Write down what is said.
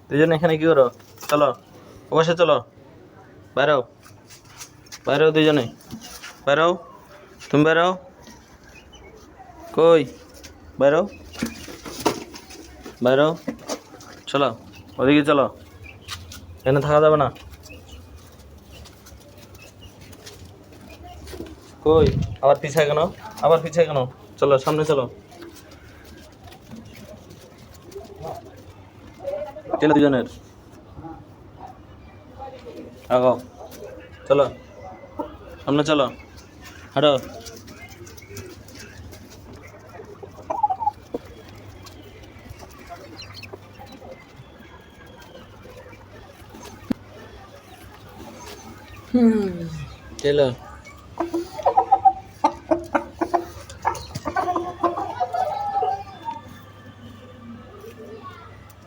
দুজন এখানে কি করো? চলো অবশ্যই চলো, বাইরেও বাইরেও দুজনে বাইরেও, তুমি বাইরেও, কই বাইরেও বাইরেও, চলো ওদিকে চলো, এখানে থাকা যাবে না। কই আবার পিছায় কেন? আবার পিছায় কেন? চলো সামনে চলো, চলো দুজনের আগো, চলো সামনে চলো, হাঁটো। চলো